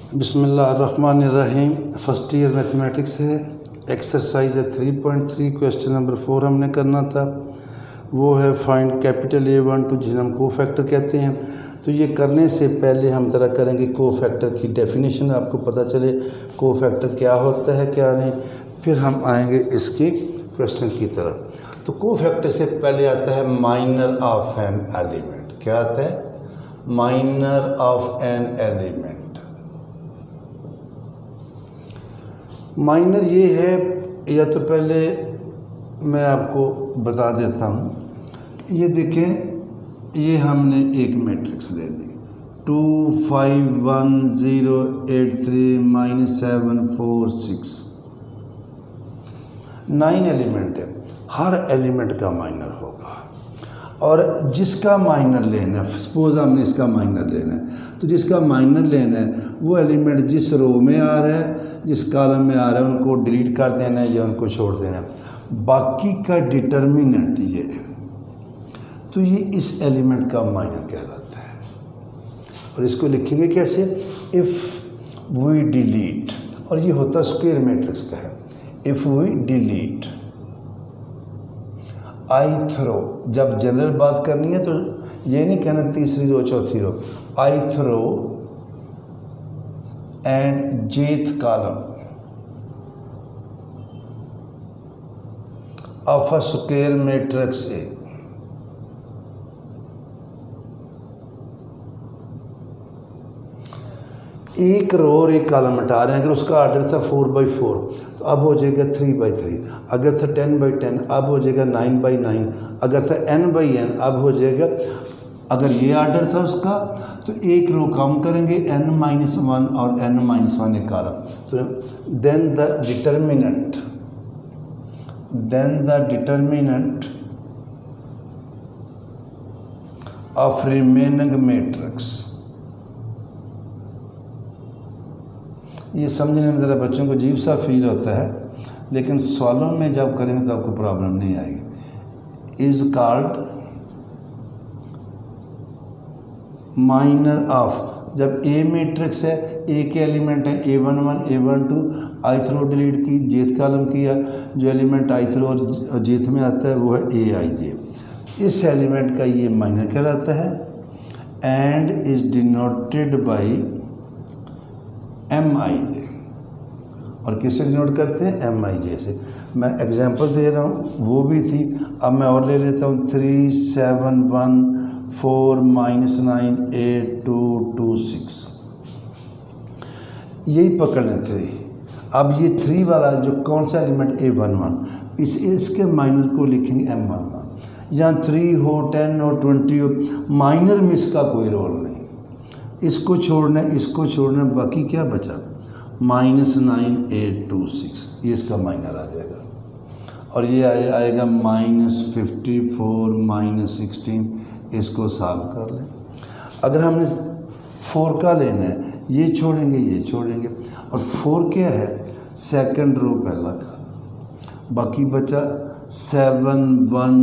बिस्मिल्लाहिर्रहमानिर्रहीम। First year mathematics है, exercise है 3.3। क्वेश्चन नंबर 4 हमने करना था, वो है फाइंड कैपिटल A12 जिसे हम कोफैक्टर कहते हैं। तो ये करने से पहले हम ज़रा करेंगे कोफैक्टर की डेफिनेशन, आपको पता चले कोफैक्टर क्या होता है क्या नहीं, फिर हम आएंगे इसके क्वेश्चन की तरफ। तो कोफैक्टर से पहले आता है माइनर ऑफ एन एलिमेंट। क्या आता है? Minor of an element. Minor ये है, या तो पहले मैं आपको बता देता हूँ। ये देखें, ये हमने एक मैट्रिक्स ले ली 2 5 1 0 8 3 -7 4 6 9 एलिमेंट है। हर एलिमेंट का माइनर होगा, और जिसका माइनर लेना है, सपोज हमने इसका माइनर लेना है, तो जिसका माइनर लेना है वो एलिमेंट जिस रो में आ रहा है, जिस कॉलम में आ रहा है, उनको डिलीट कर देना है या उनको छोड़ देना है। बाकी का डिटर्मिनेंट ये है, तो ये इस एलिमेंट का माइनर कहलाता है। और इसको लिखेंगे कैसे? इफ़ वी डिलीट, और ये होता स्क्वायर मैट्रिक्स का है। If we delete i th row, जब जनरल बात करनी है तो ये नहीं कहना तीसरी रो चौथी row, i th row and jth column of a square matrix A। एक रो और एक कॉलम हटा रहे हैं। अगर उसका आर्डर था 4/4 तो अब हो जाएगा 3/3। अगर था 10/10 अब हो जाएगा 9/9। अगर था n/n अब हो जाएगा, अगर ये आर्डर था उसका तो एक रो कम करेंगे n-1 और n-1 एक कॉलम। तो then the determinant of remaining matrix. ये समझने में ज़रा बच्चों को अजीब सा फील होता है, लेकिन सवालों में जब करेंगे तो आपको प्रॉब्लम नहीं आएगी। इज़ कॉल्ड माइनर ऑफ, जब ए मैट्रिक्स है, ए के एलिमेंट है A11 A12, I throw delete की, जेथ कॉलम किया, जो एलिमेंट आई थ्रो और जेथ में आता है वो है AIJ। इस एलिमेंट का ये माइनर कहलाता है and is denoted by MIJ। और किससे डिनोट करते हैं? MIJ से। मैं एग्जांपल दे रहा हूँ, वो भी थी, अब मैं और ले लेता हूँ 3 7 1 4 -9 8 2 2 6। यही पकड़ लें 3। अब ये 3 वाला जो कौन सा एलिमेंट A11, इसके माइनर को लिखेंगे M11। यहाँ 3 हो 10 हो 20 हो, माइनर में इसका कोई रोल नहीं। इसको छोड़ना, इसको छोड़ना, बाकी क्या बचा? -9 8 2 6, ये इसका माइनर आ जाएगा। और ये आएगा -54 -16। इसको सॉल्व कर लें। अगर हमने 4 का लेना है, ये छोड़ेंगे ये छोड़ेंगे, और 4 क्या है? सेकंड रो पहला का, बाकी बचा 7 1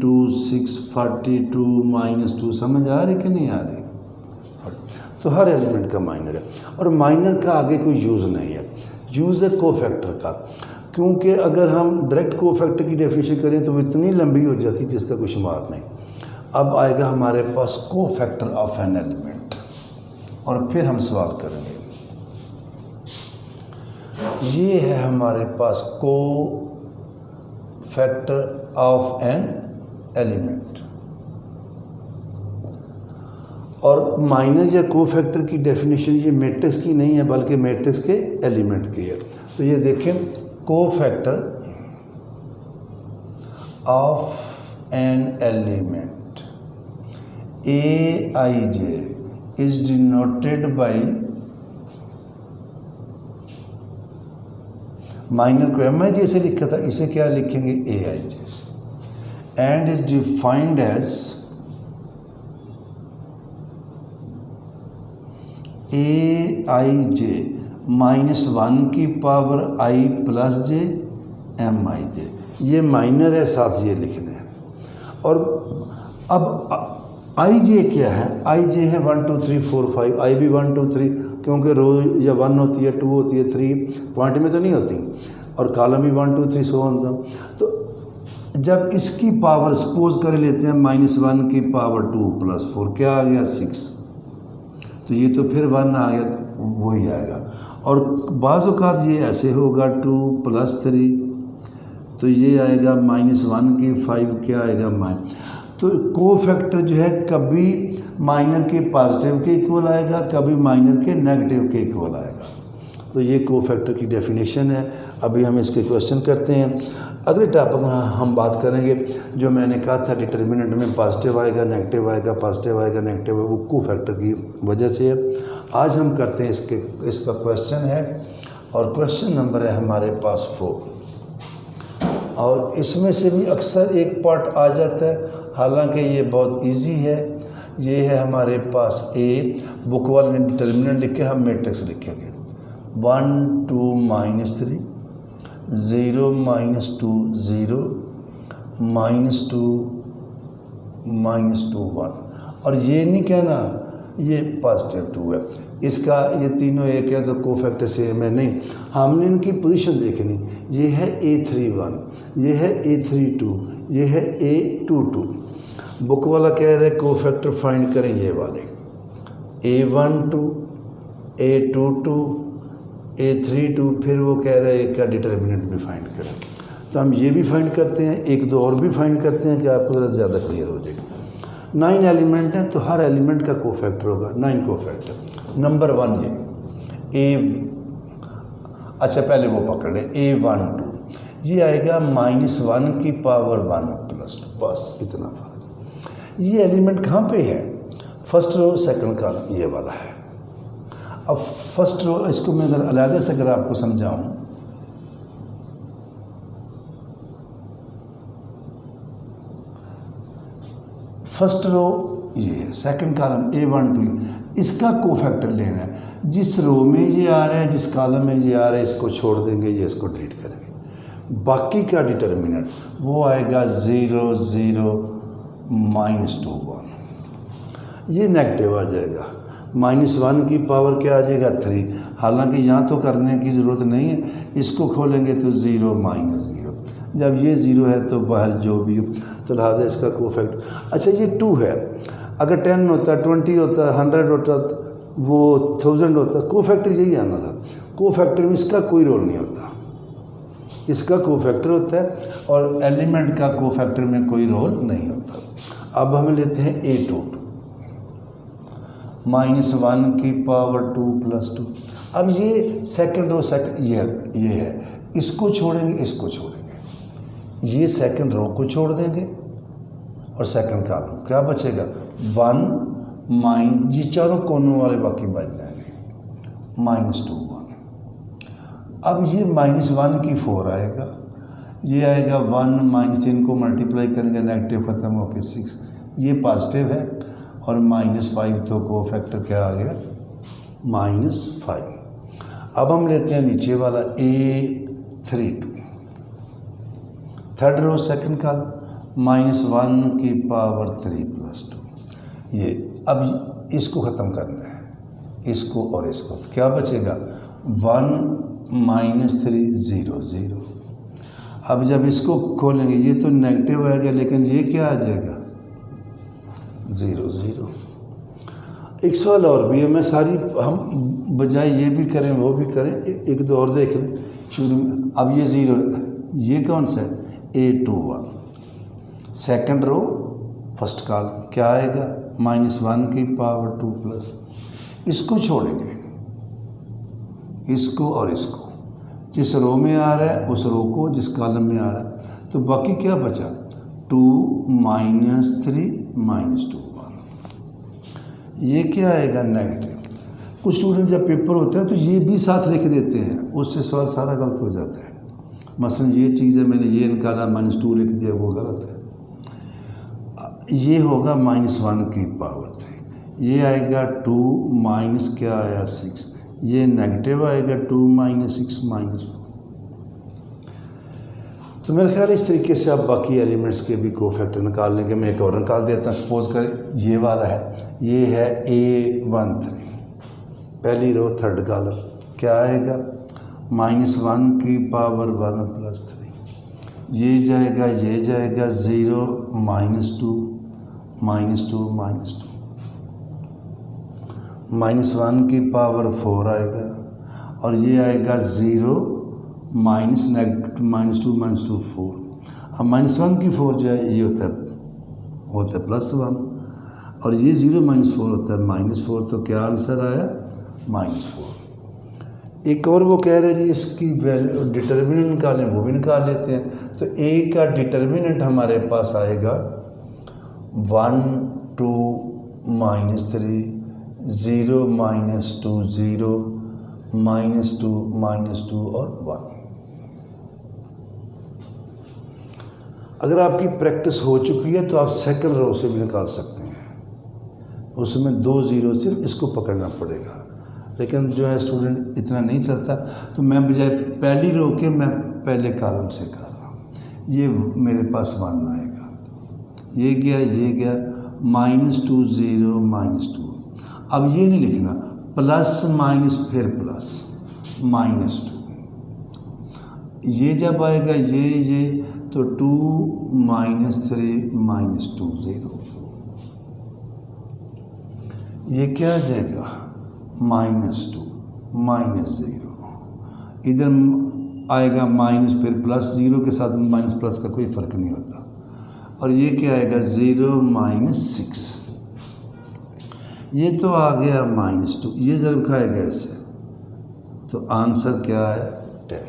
2 6 42 -2। समझ आ रही कि नहीं आ रही? तो हर एलिमेंट का माइनर है, और माइनर का आगे कोई यूज़ नहीं है। यूज़ है कोफैक्टर का, क्योंकि अगर हम डायरेक्ट कोफैक्टर की डेफिनेशन करें तो वो इतनी लंबी हो जाती है जिसका कोई शुमार नहीं। अब आएगा हमारे पास कोफैक्टर ऑफ एन एलिमेंट, और फिर हम सवाल करेंगे। ये है हमारे पास कोफैक्टर ऑफ एन एलिमेंट, और माइनर या कोफैक्टर की डेफिनेशन ये मैट्रिक्स की नहीं है, बल्कि मैट्रिक्स के एलिमेंट की है। तो ये देखें, cofactor of an element AIJ is denoted by, minor को MIJ से लिखा था, इसे क्या लिखेंगे? AIJ से। And is defined as AIJ -1 की पावर I + J MIJ। ये माइनर है, साथ ये लिखना है। और अब आई जे क्या है, आई जे है 1 2 3 4 5, आई भी 1 2 3, क्योंकि रो या 1 होती है, 2 होती है, 3 पॉइंट में तो नहीं होती, और कॉलम भी 1 2 3 सो होता। तो जब इसकी पावर सपोज कर लेते हैं -1 की पावर 2 + 4 क्या आ गया 6, तो ये तो फिर 1 आ गया, तो वही आएगा। और बाज़ औक़ात ये ऐसे होगा 2 + 3, तो ये आएगा -1 की 5 क्या आएगा तो कोफैक्टर जो है कभी माइनर के पॉजिटिव के इक्वल आएगा, कभी माइनर के नेगेटिव के इक्वल आएगा। तो ये कोफैक्टर की डेफिनेशन है। अभी हम इसके क्वेश्चन करते हैं। अगले टॉपिक में हम बात करेंगे जो मैंने कहा था डिटर्मिनेंट में पॉजिटिव आएगा, नेगेटिव आएगा, पॉजिटिव आएगा, नेगेटिव, वो कोफैक्टर की वजह से है। आज हम करते हैं इसका क्वेश्चन है, और क्वेश्चन नंबर है हमारे पास 4, और इसमें से भी अक्सर एक पार्ट आ जाता है, हालांकि ये बहुत इजी है। ये है हमारे पास ए, बुक वाले ने डिटर्मिनेंट लिखे, हम मैट्रिक्स लिखेंगे 1 2 -3 0 -2 0 -2 -2 1, और ये नहीं कहना ये पॉजिटिव 2 है, इसका ये तीनों एक है तो कोफैक्टर सेम है, नहीं, हमने इनकी पोजीशन देखनी। ये है A31, ये है A32, ये है A22। बुक वाला कह रहे हैं कोफैक्टर फाइंड करें ये वाले A12 A22 A32, फिर वो कह रहे हैं क्या डिटर्मिनेंट भी फाइंड करें। तो हम ये भी फाइंड करते हैं, एक दो और भी फाइंड करते हैं कि आपको ज़रा ज़्यादा क्लियर हो जाएगा। 9 एलिमेंट हैं तो हर एलिमेंट का कोफैक्टर होगा 9 कोफैक्टर। नंबर 1 ये अच्छा पहले वो पकड़ लें A12, ये आएगा -1 की पावर 1 + 2, बस इतना फर्क। ये एलिमेंट कहाँ पे है, फर्स्ट रो सेकंड कॉलम, ये वाला है। अब फर्स्ट रो इसको मैं अगर अलग से अगर आपको समझाऊं, फर्स्ट रो ये है, सेकंड कॉलम A12, इसका कोफैक्टर लेना है। जिस रो में ये आ रहा है, जिस कॉलम में ये आ रहा है, इसको छोड़ देंगे, ये इसको डिलीट करेंगे। बाकी का डिटर्मिनेंट वो आएगा 0 0 -2 1, ये नेगेटिव आ जाएगा। -1 की पावर क्या आ जाएगा 3, हालांकि यहाँ तो करने की ज़रूरत नहीं है, इसको खोलेंगे तो 0 -0, जब ये 0 है तो बाहर जो भी हो, तो लिहाजा इसका कोफैक्टर। अच्छा ये 2 है, अगर 10 होता, 20 होता, 100 होता, वो 1000 होता, कोफैक्टर यही आना था। कोफैक्टर में इसका कोई रोल नहीं होता, इसका कोफैक्टर होता है, और एलिमेंट का कोफैक्टर में कोई रोल नहीं होता। अब हम लेते हैं A22, -1 की पावर 2 + 2। अब ये सेकंड रो ये है, इसको छोड़ेंगे, इसको छोड़ेंगे, ये सेकंड रो को छोड़ देंगे, और सेकंड कॉलम क्या बचेगा 1 ये चारों कोनों वाले बाकी बच जाएंगे -2 1। अब ये -1 की 4 आएगा, ये आएगा 1 -3 को मल्टीप्लाई करेंगे, नेगेटिव ख़त्म होकर 6, ये पॉजिटिव है, और -5 तो कोफैक्टर क्या आ गया -5। अब हम लेते हैं नीचे वाला A32, third row second column, -1 की पावर 3 + 2, ये अब इसको ख़त्म करना है, इसको और इसको, तो क्या बचेगा 1 -3 0 0। अब जब इसको खोलेंगे ये तो नेगेटिव आएगा, लेकिन ये क्या आ जाएगा 0 0। एक सवाल और भी है, मैं सारी हम बजाय ये भी करें वो भी करें, एक दो और देख लें शुरू में। अब ये 0, ये कौन सा है A21, second row first column क्या आएगा -1 की पावर 2 +, इसको छोड़ेंगे, इसको और इसको, जिस रो में आ रहा है उस रो को, जिस कॉलम में आ रहा है, तो बाकी क्या बचा 2 -3 -2 1, ये क्या आएगा नेगेटिव। कुछ स्टूडेंट जब पेपर होता है तो ये भी साथ लिख देते हैं, उससे सवाल सारा गलत हो जाता है। मसलन ये चीज़ है, मैंने ये निकाला -2 लिख दिया, वो गलत है। ये होगा -1 की पावर 3, ये आएगा 2 क्या आया 6, ये नेगेटिव आएगा 2 -6 -4। तो मेरे ख्याल इस तरीके से आप बाकी एलिमेंट्स के भी कोफैक्टर निकाल लेंगे। मैं एक और निकाल देता हूँ। सपोज करें ये वाला है, ये है A13, पहली रो थर्ड कॉलम, क्या आएगा -1 की पावर 1 + 3, ये जाएगा 0 -2 -2 -2, -1 की पावर 4 आएगा और ये आएगा 0 -2 -2 4। अब -1 की 4 जो है ये होता है +1 और ये 0 -4 होता है -4। तो क्या आंसर आया -4। एक और वो कह रहे हैं जी इसकी वैल्यू डिटर्मिनेंट निकालें, वो भी निकाल लेते हैं। तो A का डिटर्मिनेंट हमारे पास आएगा 1 2 -3 0 -2 0 -2 और 1। अगर आपकी प्रैक्टिस हो चुकी है तो आप सेकंड रो से भी निकाल सकते हैं, उसमें 2 0 सिर्फ इसको पकड़ना पड़ेगा। लेकिन जो है स्टूडेंट इतना नहीं चलता, तो मैं बजाय पहली रो के मैं पहले कॉलम से कर रहा हूँ। ये मेरे पास 1 आएगा, ये गया -2 0 -2। अब ये नहीं लिखना प्लस माइनस फिर प्लस -2, ये जब आएगा ये तो 2 -3 -2 0, ये क्या आ जाएगा -2 -0, इधर आएगा माइनस फिर प्लस, 0 के साथ माइनस प्लस का कोई फ़र्क नहीं होता। और ये क्या आएगा 0 -6, ये तो आ गया -2, ये ज़रूर खाएगा इससे, तो आंसर क्या है 10।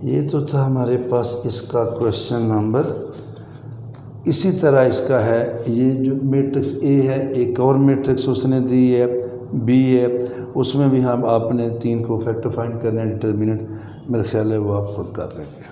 ये तो था हमारे पास इसका क्वेश्चन नंबर। इसी तरह इसका है, ये जो मैट्रिक्स A है, एक और मैट्रिक्स उसने दी है B है, उसमें भी हम आपने 3 को फैक्टर फाइंड करना है, डिटर्मिनेंट, मेरे ख्याल है वो आप खुद कर लेंगे।